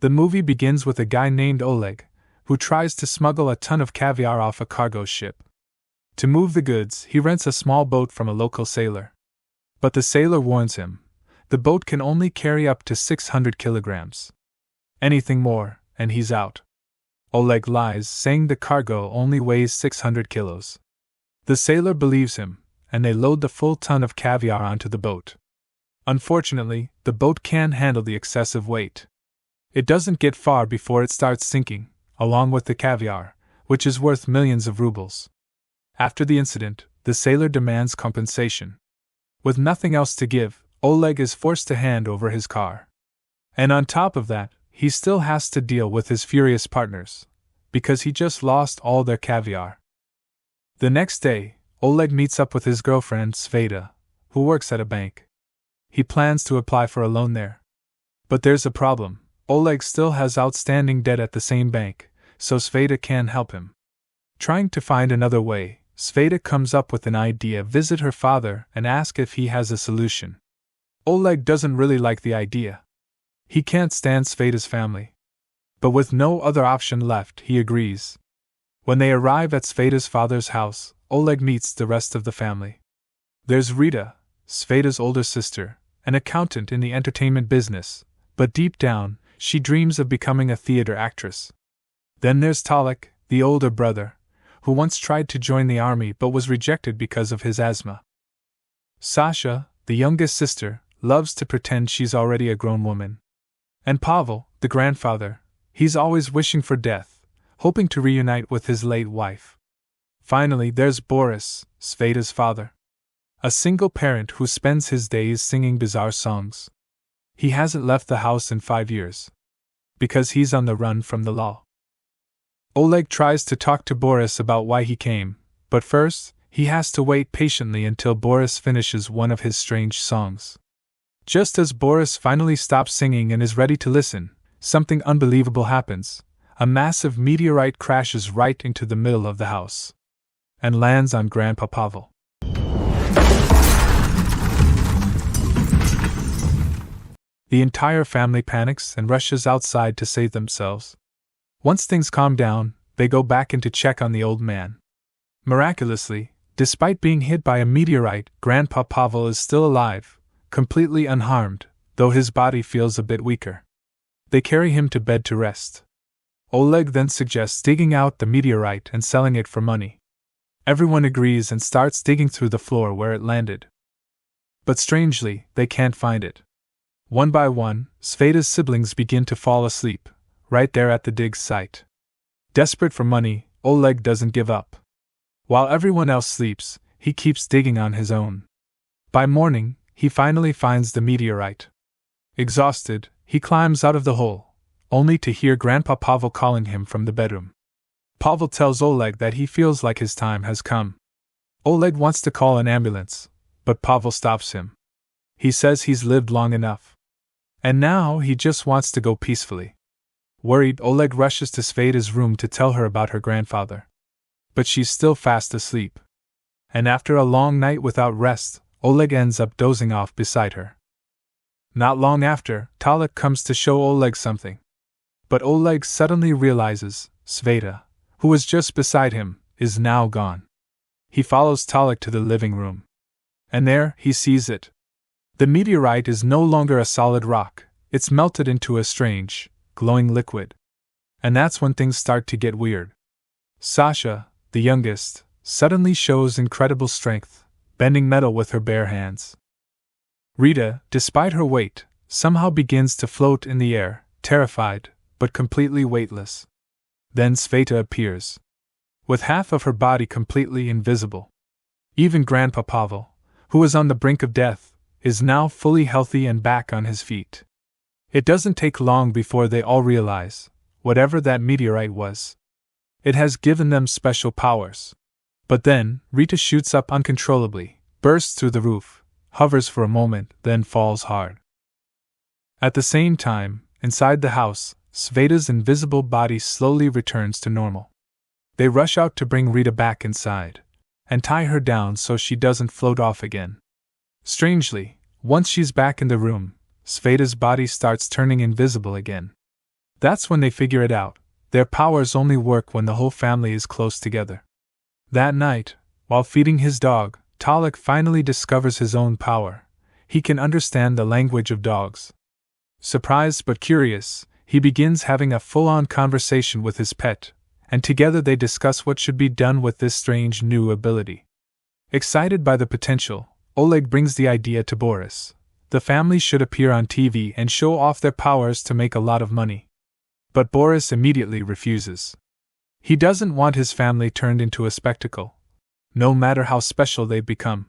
The movie begins with a guy named Oleg, who tries to smuggle a ton of caviar off a cargo ship. To move the goods, he rents a small boat from a local sailor. But the sailor warns him, the boat can only carry up to 600 kilograms. Anything more, and he's out. Oleg lies, saying the cargo only weighs 600 kilos. The sailor believes him, and they load the full ton of caviar onto the boat. Unfortunately, the boat can't handle the excessive weight. It doesn't get far before it starts sinking, along with the caviar, which is worth millions of rubles. After the incident, the sailor demands compensation. With nothing else to give, Oleg is forced to hand over his car. And on top of that, he still has to deal with his furious partners, because he just lost all their caviar. The next day, Oleg meets up with his girlfriend Sveta, who works at a bank. He plans to apply for a loan there. But there's a problem. Oleg still has outstanding debt at the same bank, so Sveta can't help him. Trying to find another way, Sveta comes up with an idea: visit her father and ask if he has a solution. Oleg doesn't really like the idea. He can't stand Sveta's family. But with no other option left, he agrees. When they arrive at Sveta's father's house, Oleg meets the rest of the family. There's Rita, Sveta's older sister, an accountant in the entertainment business, but deep down, she dreams of becoming a theater actress. Then there's Talik, the older brother, who once tried to join the army but was rejected because of his asthma. Sasha, the youngest sister, loves to pretend she's already a grown woman. And Pavel, the grandfather, he's always wishing for death, hoping to reunite with his late wife. Finally, there's Boris, Sveta's father. A single parent who spends his days singing bizarre songs. He hasn't left the house in 5 years. Because he's on the run from the law. Oleg tries to talk to Boris about why he came, but first, he has to wait patiently until Boris finishes one of his strange songs. Just as Boris finally stops singing and is ready to listen, something unbelievable happens. A massive meteorite crashes right into the middle of the house. And lands on Grandpa Pavel. The entire family panics and rushes outside to save themselves. Once things calm down, they go back in to check on the old man. Miraculously, despite being hit by a meteorite, Grandpa Pavel is still alive, completely unharmed, though his body feels a bit weaker. They carry him to bed to rest. Oleg then suggests digging out the meteorite and selling it for money. Everyone agrees and starts digging through the floor where it landed. But strangely, they can't find it. One by one, Sveta's siblings begin to fall asleep, right there at the dig site. Desperate for money, Oleg doesn't give up. While everyone else sleeps, he keeps digging on his own. By morning, he finally finds the meteorite. Exhausted, he climbs out of the hole, only to hear Grandpa Pavel calling him from the bedroom. Pavel tells Oleg that he feels like his time has come. Oleg wants to call an ambulance, but Pavel stops him. He says he's lived long enough. And now he just wants to go peacefully. Worried, Oleg rushes to Sveta's room to tell her about her grandfather. But she's still fast asleep. And after a long night without rest, Oleg ends up dozing off beside her. Not long after, Talik comes to show Oleg something. But Oleg suddenly realizes Sveta, who was just beside him, is now gone. He follows Talik to the living room. And there, he sees it. The meteorite is no longer a solid rock, it's melted into a strange, glowing liquid. And that's when things start to get weird. Sasha, the youngest, suddenly shows incredible strength, bending metal with her bare hands. Rita, despite her weight, somehow begins to float in the air, terrified, but completely weightless. Then Sveta appears. With half of her body completely invisible. Even Grandpa Pavel, who was on the brink of death, is now fully healthy and back on his feet. It doesn't take long before they all realize, whatever that meteorite was, it has given them special powers. But then, Rita shoots up uncontrollably, bursts through the roof, hovers for a moment, then falls hard. At the same time, inside the house, Sveta's invisible body slowly returns to normal. They rush out to bring Rita back inside, and tie her down so she doesn't float off again. Strangely, once she's back in the room, Sveta's body starts turning invisible again. That's when they figure it out. Their powers only work when the whole family is close together. That night, while feeding his dog, Talik finally discovers his own power. He can understand the language of dogs. Surprised but curious, he begins having a full-on conversation with his pet, and together they discuss what should be done with this strange new ability. Excited by the potential, Oleg brings the idea to Boris. The family should appear on TV and show off their powers to make a lot of money. But Boris immediately refuses. He doesn't want his family turned into a spectacle, no matter how special they become.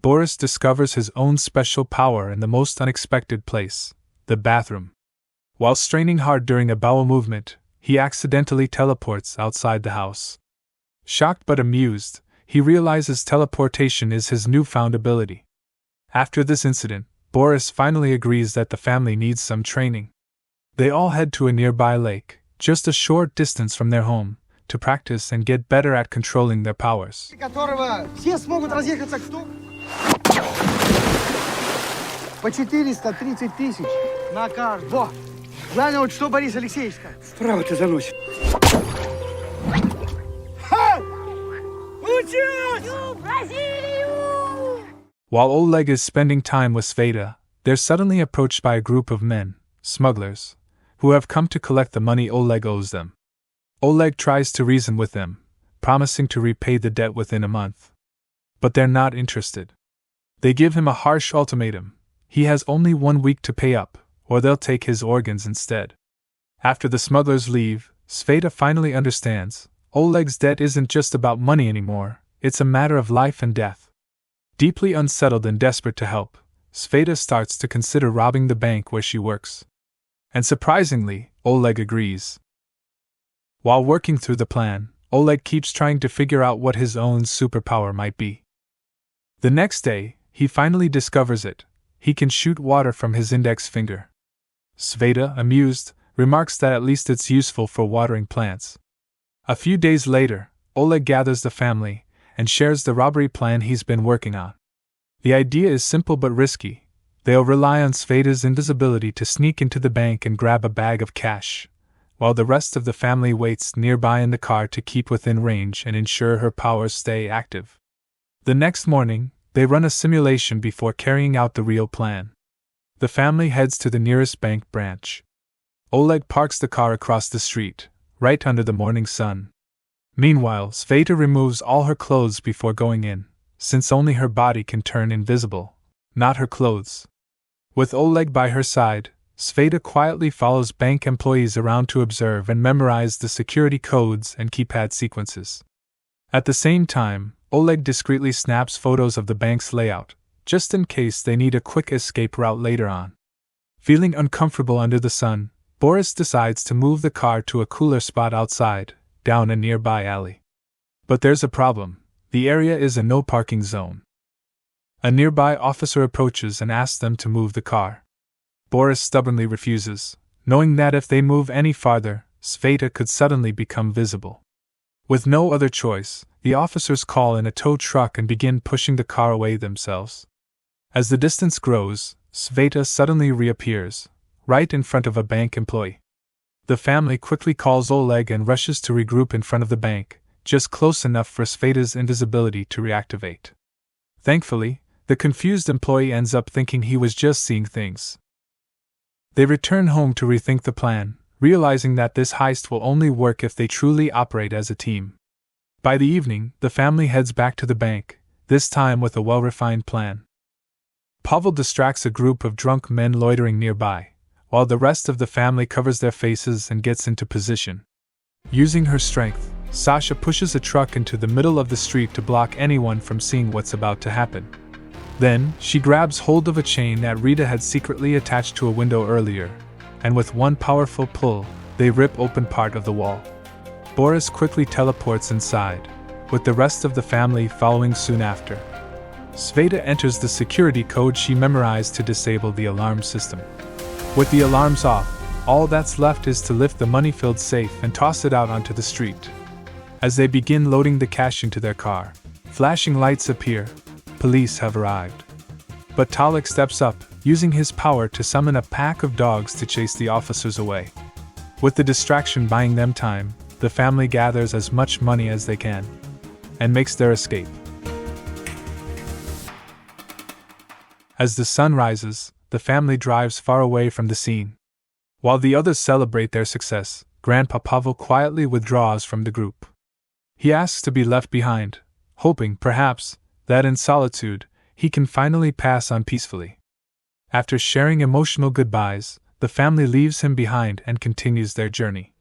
Boris discovers his own special power in the most unexpected place, the bathroom. While straining hard during a bowel movement, he accidentally teleports outside the house. Shocked but amused, he realizes teleportation is his newfound ability. After this incident, Boris finally agrees that the family needs some training. They all head to a nearby lake, just a short distance from their home, to practice and get better at controlling their powers. По 430 тысяч на каждого. Главное, вот что Борис Алексеевич скажет. Вправо ты заносит. While Oleg is spending time with Sveta, they're suddenly approached by a group of men, smugglers, who have come to collect the money Oleg owes them. Oleg tries to reason with them, promising to repay the debt within a month. But they're not interested. They give him a harsh ultimatum. He has only 1 week to pay up, or they'll take his organs instead. After the smugglers leave, Sveta finally understands, Oleg's debt isn't just about money anymore, it's a matter of life and death. Deeply unsettled and desperate to help, Sveta starts to consider robbing the bank where she works. And surprisingly, Oleg agrees. While working through the plan, Oleg keeps trying to figure out what his own superpower might be. The next day, he finally discovers it. He can shoot water from his index finger. Sveta, amused, remarks that at least it's useful for watering plants. A few days later, Oleg gathers the family and shares the robbery plan he's been working on. The idea is simple but risky. They'll rely on Sveta's invisibility to sneak into the bank and grab a bag of cash, while the rest of the family waits nearby in the car to keep within range and ensure her powers stay active. The next morning, they run a simulation before carrying out the real plan. The family heads to the nearest bank branch. Oleg parks the car across the street, right under the morning sun. Meanwhile, Sveta removes all her clothes before going in, since only her body can turn invisible, not her clothes. With Oleg by her side, Sveta quietly follows bank employees around to observe and memorize the security codes and keypad sequences. At the same time, Oleg discreetly snaps photos of the bank's layout, just in case they need a quick escape route later on. Feeling uncomfortable under the sun, Boris decides to move the car to a cooler spot outside, down a nearby alley. But there's a problem. The area is a no-parking zone. A nearby officer approaches and asks them to move the car. Boris stubbornly refuses, knowing that if they move any farther, Sveta could suddenly become visible. With no other choice, the officers call in a tow truck and begin pushing the car away themselves. As the distance grows, Sveta suddenly reappears, right in front of a bank employee. The family quickly calls Oleg and rushes to regroup in front of the bank, just close enough for Sveta's invisibility to reactivate. Thankfully, the confused employee ends up thinking he was just seeing things. They return home to rethink the plan, realizing that this heist will only work if they truly operate as a team. By the evening, the family heads back to the bank, this time with a well-refined plan. Pavel distracts a group of drunk men loitering nearby, while the rest of the family covers their faces and gets into position. Using her strength, Sasha pushes a truck into the middle of the street to block anyone from seeing what's about to happen. Then, she grabs hold of a chain that Rita had secretly attached to a window earlier, and with one powerful pull, they rip open part of the wall. Boris quickly teleports inside, with the rest of the family following soon after. Sveta enters the security code she memorized to disable the alarm system. With the alarms off, all that's left is to lift the money-filled safe and toss it out onto the street. As they begin loading the cash into their car, flashing lights appear. Police have arrived. But Talik steps up, using his power to summon a pack of dogs to chase the officers away. With the distraction buying them time, the family gathers as much money as they can and makes their escape. As the sun rises, the family drives far away from the scene. While the others celebrate their success, Grandpa Pavel quietly withdraws from the group. He asks to be left behind, hoping, perhaps, that in solitude, he can finally pass on peacefully. After sharing emotional goodbyes, the family leaves him behind and continues their journey.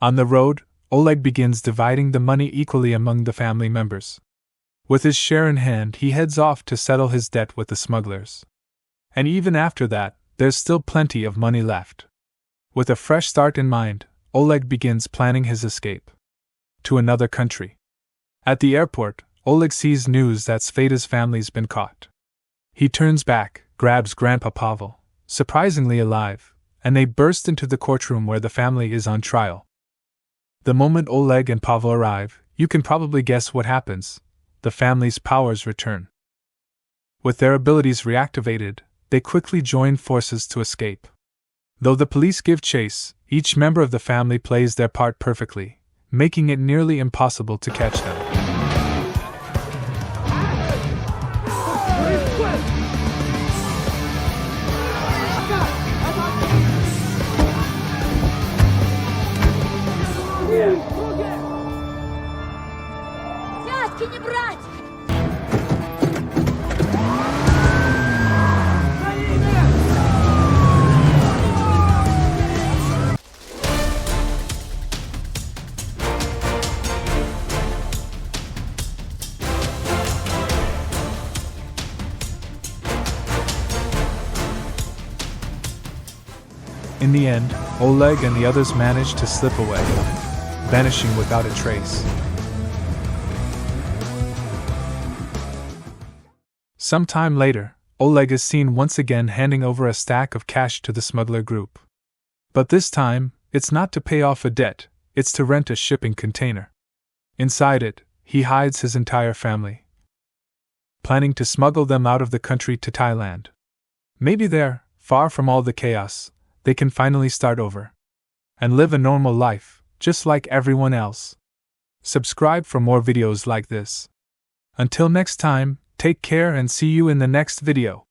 On the road, Oleg begins dividing the money equally among the family members. With his share in hand, he heads off to settle his debt with the smugglers. And even after that, there's still plenty of money left. With a fresh start in mind, Oleg begins planning his escape to another country. At the airport, Oleg sees news that Sveta's family's been caught. He turns back, grabs Grandpa Pavel, surprisingly alive, and they burst into the courtroom where the family is on trial. The moment Oleg and Pavel arrive, you can probably guess what happens. The family's powers return. With their abilities reactivated, they quickly join forces to escape. Though the police give chase, each member of the family plays their part perfectly, making it nearly impossible to catch them. Взятки не брать! In the end, Oleg and the others manage to slip away, vanishing without a trace. Some time later, Oleg is seen once again handing over a stack of cash to the smuggler group. But this time, it's not to pay off a debt, it's to rent a shipping container. Inside it, he hides his entire family, planning to smuggle them out of the country to Thailand. Maybe there, far from all the chaos, they can finally start over and live a normal life, just like everyone else. Subscribe for more videos like this. Until next time, take care and see you in the next video.